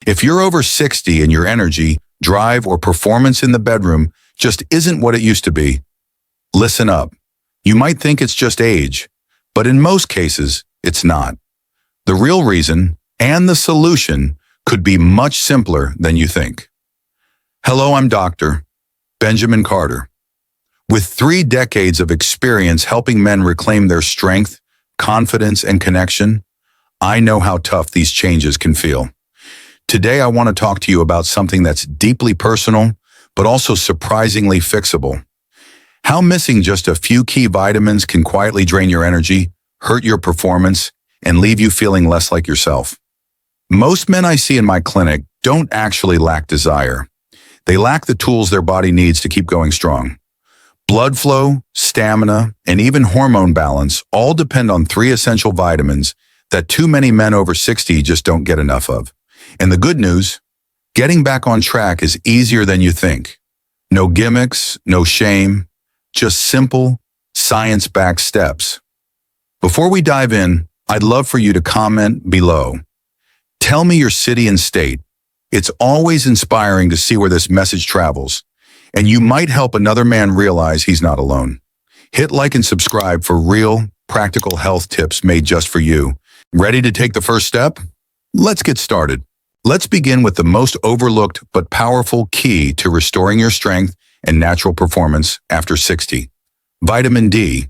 If you're over 60 and your energy, drive, or performance in the bedroom just isn't what it used to be, listen up. You might think it's just age, but in most cases, it's not. The real reason and the solution could be much simpler than you think. Hello, I'm Dr. Benjamin Carter. With 3 decades of experience helping men reclaim their strength, confidence, and connection, I know how tough these changes can feel. Today, I want to talk to you about something that's deeply personal, but also surprisingly fixable. How missing just a few key vitamins can quietly drain your energy, hurt your performance, and leave you feeling less like yourself. Most men I see in my clinic don't actually lack desire. They lack the tools their body needs to keep going strong. Blood flow, stamina, and even hormone balance all depend on 3 essential vitamins that too many men over 60 just don't get enough of. And the good news, getting back on track is easier than you think. No gimmicks, no shame, just simple, science-backed steps. Before we dive in, I'd love for you to comment below. Tell me your city and state. It's always inspiring to see where this message travels, and you might help another man realize he's not alone. Hit like and subscribe for real, practical health tips made just for you. Ready to take the first step? Let's get started. Let's begin with the most overlooked but powerful key to restoring your strength and natural performance after 60. Vitamin D.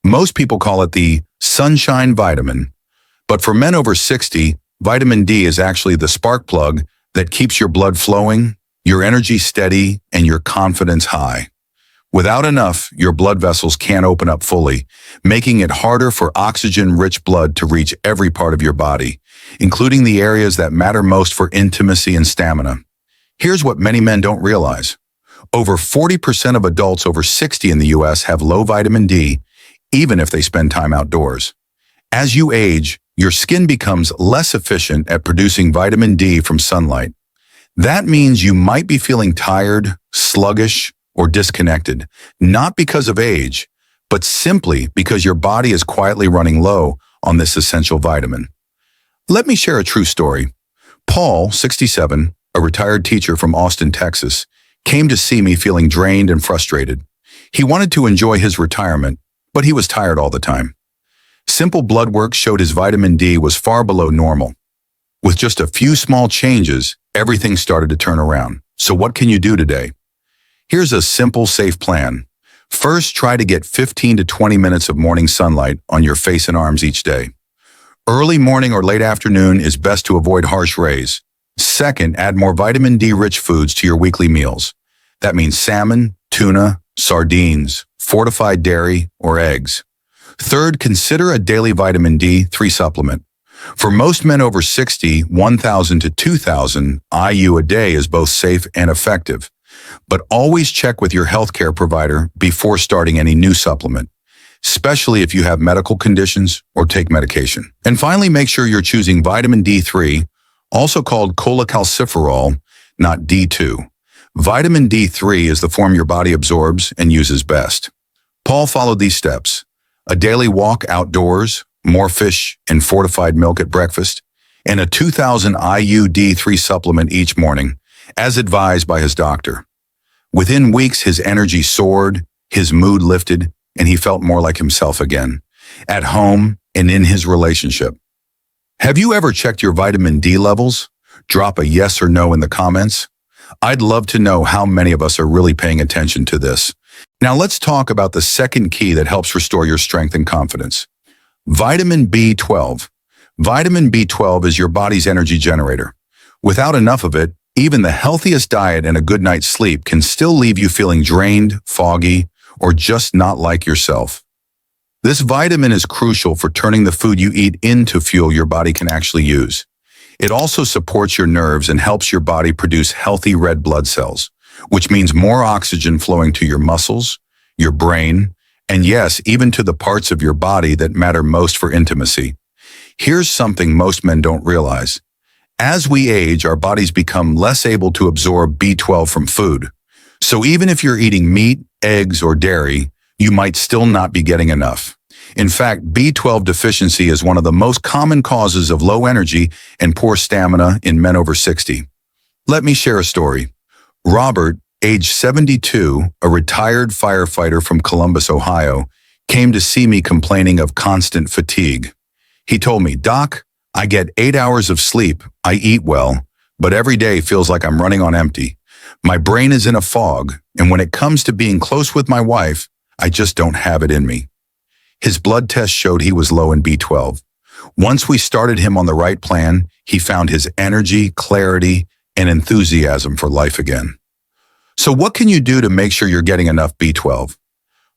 Most people call it the sunshine vitamin, but for men over 60, vitamin D is actually the spark plug that keeps your blood flowing, your energy steady, and your confidence high. Without enough, your blood vessels can't open up fully, making it harder for oxygen-rich blood to reach every part of your body, including the areas that matter most for intimacy and stamina. Here's what many men don't realize. Over 40% of adults over 60 in the US have low vitamin D, even if they spend time outdoors. As you age, your skin becomes less efficient at producing vitamin D from sunlight. That means you might be feeling tired, sluggish, or disconnected, not because of age, but simply because your body is quietly running low on this essential vitamin. Let me share a true story. Paul, 67, a retired teacher from Austin, Texas, came to see me feeling drained and frustrated. He wanted to enjoy his retirement, but he was tired all the time. Simple blood work showed his vitamin D was far below normal. With just a few small changes, everything started to turn around. So what can you do today? Here's a simple, safe plan. First, try to get 15 to 20 minutes of morning sunlight on your face and arms each day. Early morning or late afternoon is best to avoid harsh rays. Second, add more vitamin D-rich foods to your weekly meals. That means salmon, tuna, sardines, fortified dairy, or eggs. Third, consider a daily vitamin D3 supplement. For most men over 60, 1,000 to 2,000 IU a day is both safe and effective. But always check with your healthcare provider before starting any new supplement, especially if you have medical conditions or take medication. And finally, make sure you're choosing vitamin D3, also called cholecalciferol, not D2. Vitamin D3 is the form your body absorbs and uses best. Paul followed these steps: a daily walk outdoors, more fish and fortified milk at breakfast, and a 2,000 IU D3 supplement each morning, as advised by his doctor. Within weeks, his energy soared, his mood lifted, and he felt more like himself again, at home and in his relationship. Have you ever checked your vitamin D levels? Drop a yes or no in the comments. I'd love to know how many of us are really paying attention to this. Now let's talk about the second key that helps restore your strength and confidence. Vitamin B12. Vitamin B12 is your body's energy generator. Without enough of it, even the healthiest diet and a good night's sleep can still leave you feeling drained, foggy, or just not like yourself. This vitamin is crucial for turning the food you eat into fuel your body can actually use. It also supports your nerves and helps your body produce healthy red blood cells, which means more oxygen flowing to your muscles, your brain, and yes, even to the parts of your body that matter most for intimacy. Here's something most men don't realize. As we age, our bodies become less able to absorb B12 from food. So even if you're eating meat, eggs, or dairy, you might still not be getting enough. In fact, B12 deficiency is one of the most common causes of low energy and poor stamina in men over 60. Let me share a story. Robert, age 72, a retired firefighter from Columbus, Ohio, came to see me complaining of constant fatigue. He told me, "Doc, I get 8 hours of sleep, I eat well, but every day feels like I'm running on empty. My brain is in a fog, and when it comes to being close with my wife, I just don't have it in me." His blood test showed he was low in B12. Once we started him on the right plan, he found his energy, clarity, and enthusiasm for life again. So what can you do to make sure you're getting enough B12?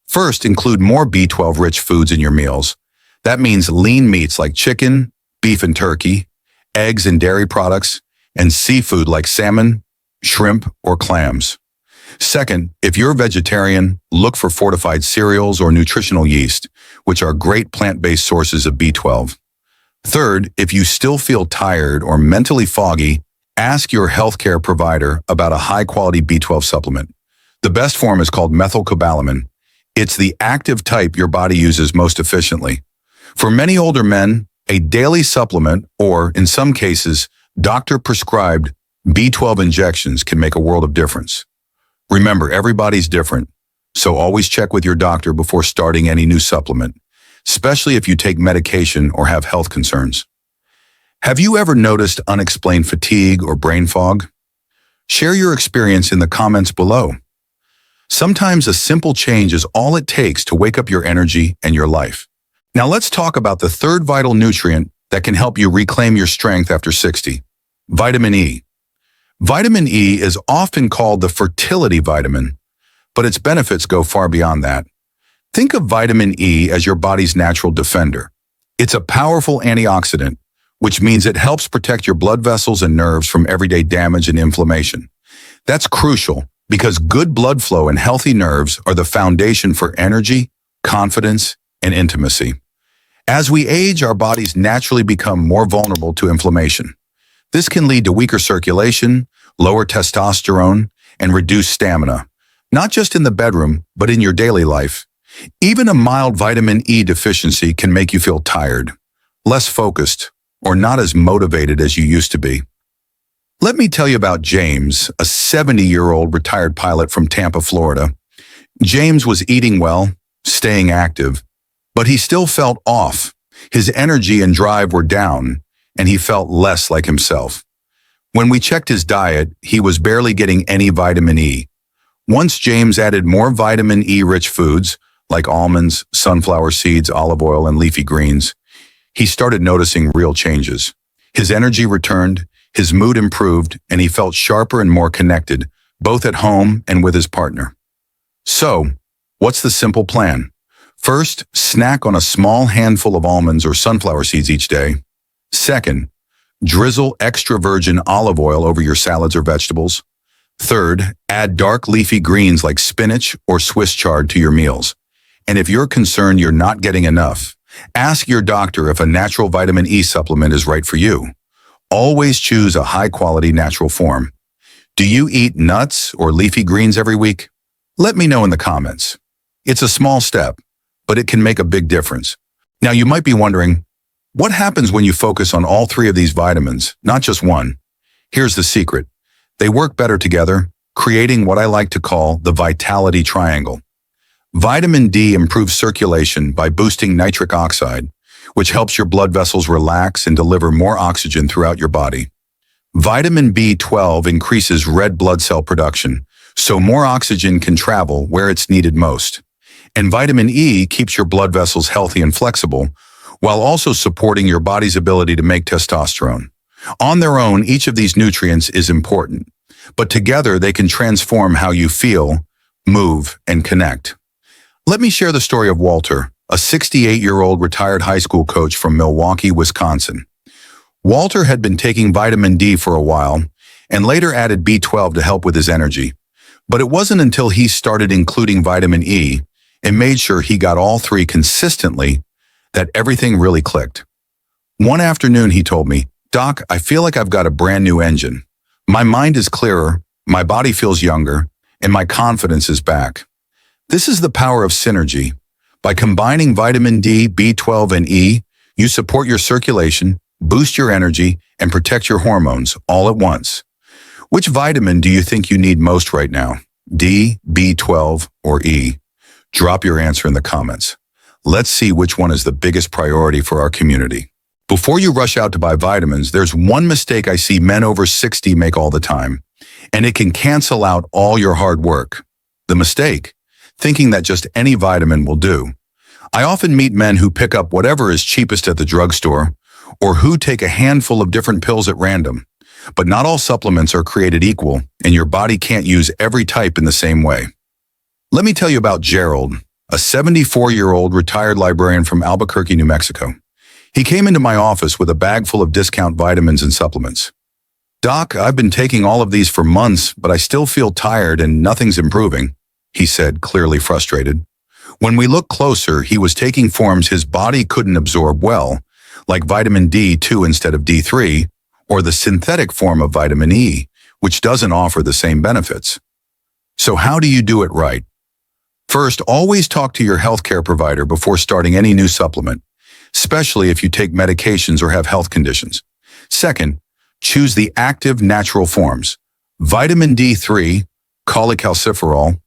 First, include more B12-rich foods in your meals. That means lean meats like chicken, beef and turkey, eggs and dairy products, and seafood like salmon, shrimp, or clams. Second, if you're a vegetarian, look for fortified cereals or nutritional yeast, which are great plant-based sources of B12. Third, if you still feel tired or mentally foggy, ask your healthcare provider about a high-quality B12 supplement. The best form is called methylcobalamin. It's the active type your body uses most efficiently. For many older men, a daily supplement, or in some cases, doctor-prescribed B12 injections can make a world of difference. Remember, everybody's different, so always check with your doctor before starting any new supplement, especially if you take medication or have health concerns. Have you ever noticed unexplained fatigue or brain fog? Share your experience in the comments below. Sometimes a simple change is all it takes to wake up your energy and your life. Now let's talk about the third vital nutrient that can help you reclaim your strength after 60, vitamin E. Vitamin E is often called the fertility vitamin, but its benefits go far beyond that. Think of vitamin E as your body's natural defender. It's a powerful antioxidant, which means it helps protect your blood vessels and nerves from everyday damage and inflammation. That's crucial because good blood flow and healthy nerves are the foundation for energy, confidence, and intimacy. As we age, our bodies naturally become more vulnerable to inflammation. This can lead to weaker circulation, lower testosterone, and reduced stamina, not just in the bedroom, but in your daily life. Even a mild vitamin E deficiency can make you feel tired, less focused, or not as motivated as you used to be. Let me tell you about James, a 70-year-old retired pilot from Tampa, Florida. James was eating well, staying active, but he still felt off. His energy and drive were down, and he felt less like himself. When we checked his diet, he was barely getting any vitamin E. Once James added more vitamin E-rich foods, like almonds, sunflower seeds, olive oil, and leafy greens, he started noticing real changes. His energy returned, his mood improved, and he felt sharper and more connected, both at home and with his partner. So, what's the simple plan? First, snack on a small handful of almonds or sunflower seeds each day. Second, drizzle extra virgin olive oil over your salads or vegetables. Third, add dark leafy greens like spinach or Swiss chard to your meals. And if you're concerned you're not getting enough, ask your doctor if a natural vitamin E supplement is right for you. Always choose a high-quality natural form. Do you eat nuts or leafy greens every week? Let me know in the comments. It's a small step, but it can make a big difference. Now you might be wondering, what happens when you focus on all three of these vitamins, not just one? Here's the secret. They work better together, creating what I like to call the vitality triangle. Vitamin D improves circulation by boosting nitric oxide, which helps your blood vessels relax and deliver more oxygen throughout your body. Vitamin B12 increases red blood cell production, so more oxygen can travel where it's needed most. And vitamin E keeps your blood vessels healthy and flexible, while also supporting your body's ability to make testosterone. On their own, each of these nutrients is important, but together they can transform how you feel, move, and connect. Let me share the story of Walter, a 68-year-old retired high school coach from Milwaukee, Wisconsin. Walter had been taking vitamin D for a while and later added B12 to help with his energy. But it wasn't until he started including vitamin E and made sure he got all three consistently that everything really clicked. One afternoon, he told me, "Doc, I feel like I've got a brand new engine. My mind is clearer, my body feels younger, and my confidence is back." This is the power of synergy. By combining vitamin D, B12, and E, you support your circulation, boost your energy, and protect your hormones all at once. Which vitamin do you think you need most right now? D, B12, or E? Drop your answer in the comments. Let's see which one is the biggest priority for our community. Before you rush out to buy vitamins, there's one mistake I see men over 60 make all the time, and it can cancel out all your hard work. The mistake, thinking that just any vitamin will do. I often meet men who pick up whatever is cheapest at the drugstore, or who take a handful of different pills at random. But not all supplements are created equal, and your body can't use every type in the same way. Let me tell you about Gerald, a 74-year-old retired librarian from Albuquerque, New Mexico. He came into my office with a bag full of discount vitamins and supplements. "Doc, I've been taking all of these for months, but I still feel tired and nothing's improving," he said, clearly frustrated. When we looked closer, he was taking forms his body couldn't absorb well, like vitamin D2 instead of D3, or the synthetic form of vitamin E, which doesn't offer the same benefits. So how do you do it right? First, always talk to your healthcare provider before starting any new supplement, especially if you take medications or have health conditions. Second, choose the active natural forms: vitamin D3, cholecalciferol,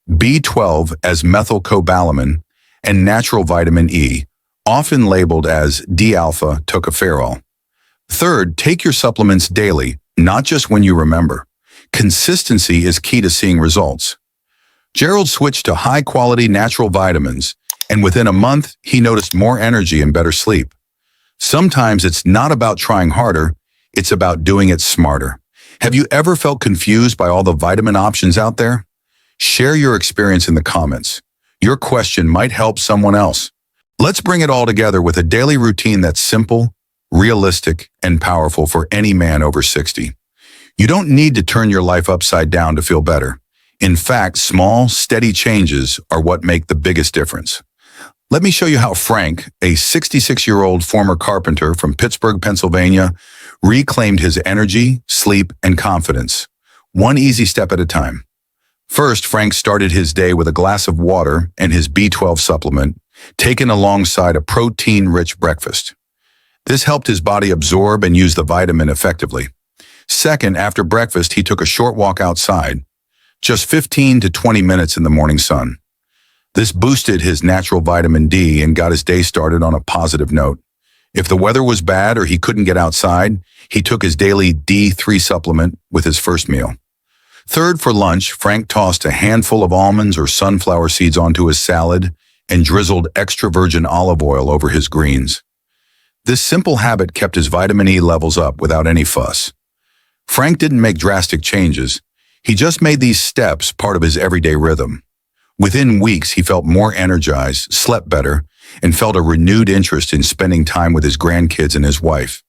B12 as methylcobalamin, and natural vitamin E, often labeled as D-alpha tocopherol. Third, take your supplements daily, not just when you remember. Consistency is key to seeing results. Gerald switched to high-quality natural vitamins, and within a month, he noticed more energy and better sleep. Sometimes it's not about trying harder, it's about doing it smarter. Have you ever felt confused by all the vitamin options out there? Share your experience in the comments. Your question might help someone else. Let's bring it all together with a daily routine that's simple, realistic, and powerful for any man over 60. You don't need to turn your life upside down to feel better. In fact, small, steady changes are what make the biggest difference. Let me show you how Frank, a 66-year-old former carpenter from Pittsburgh, Pennsylvania, reclaimed his energy, sleep, and confidence, one easy step at a time. First, Frank started his day with a glass of water and his B12 supplement, taken alongside a protein-rich breakfast. This helped his body absorb and use the vitamin effectively. Second, after breakfast, he took a short walk outside, just 15 to 20 minutes in the morning sun. This boosted his natural vitamin D and got his day started on a positive note. If the weather was bad or he couldn't get outside, he took his daily D3 supplement with his first meal. Third, for lunch, Frank tossed a handful of almonds or sunflower seeds onto his salad and drizzled extra virgin olive oil over his greens. This simple habit kept his vitamin E levels up without any fuss. Frank didn't make drastic changes. He just made these steps part of his everyday rhythm. Within weeks, he felt more energized, slept better, and felt a renewed interest in spending time with his grandkids and his wife.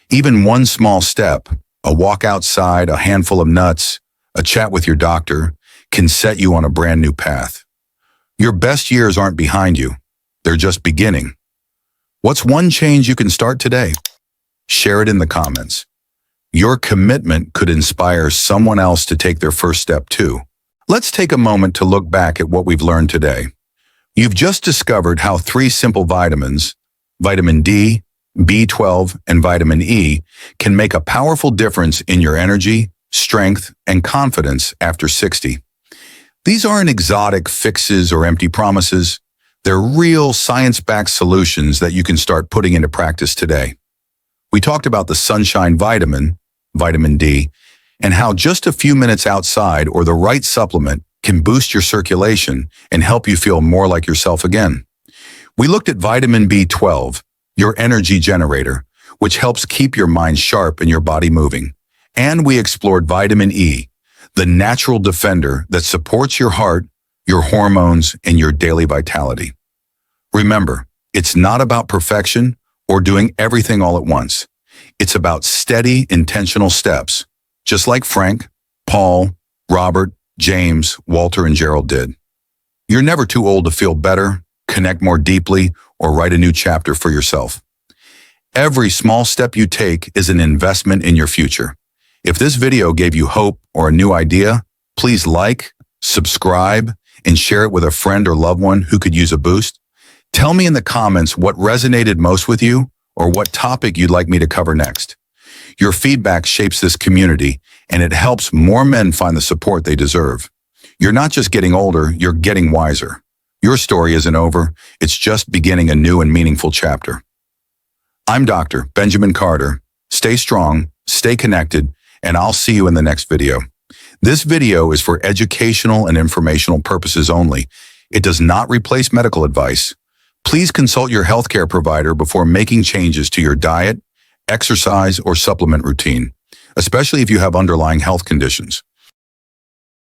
Even one small step, a walk outside, a handful of nuts, a chat with your doctor, can set you on a brand new path. Your best years aren't behind you. They're just beginning. What's one change you can start today? Share it in the comments. Your commitment could inspire someone else to take their first step too. Let's take a moment to look back at what we've learned today. You've just discovered how 3 simple vitamins, vitamin D, B12, and vitamin E, can make a powerful difference in your energy, strength, and confidence after 60. These aren't exotic fixes or empty promises. They're real science-backed solutions that you can start putting into practice today. We talked about the sunshine vitamin, vitamin D, and how just a few minutes outside or the right supplement can boost your circulation and help you feel more like yourself again. We looked at vitamin B12, your energy generator, which helps keep your mind sharp and your body moving. And we explored vitamin E, the natural defender that supports your heart, your hormones, and your daily vitality. Remember, it's not about perfection or doing everything all at once. It's about steady, intentional steps, just like Frank, Paul, Robert, James, Walter, and Gerald did. You're never too old to feel better, connect more deeply, or write a new chapter for yourself. Every small step you take is an investment in your future. If this video gave you hope or a new idea, please like, subscribe, and share it with a friend or loved one who could use a boost. Tell me in the comments what resonated most with you or what topic you'd like me to cover next. Your feedback shapes this community, and it helps more men find the support they deserve. You're not just getting older, you're getting wiser. Your story isn't over, it's just beginning a new and meaningful chapter. I'm Dr. Benjamin Carter. Stay strong, stay connected, and I'll see you in the next video. This video is for educational and informational purposes only. It does not replace medical advice. Please consult your healthcare provider before making changes to your diet, exercise, or supplement routine, especially if you have underlying health conditions.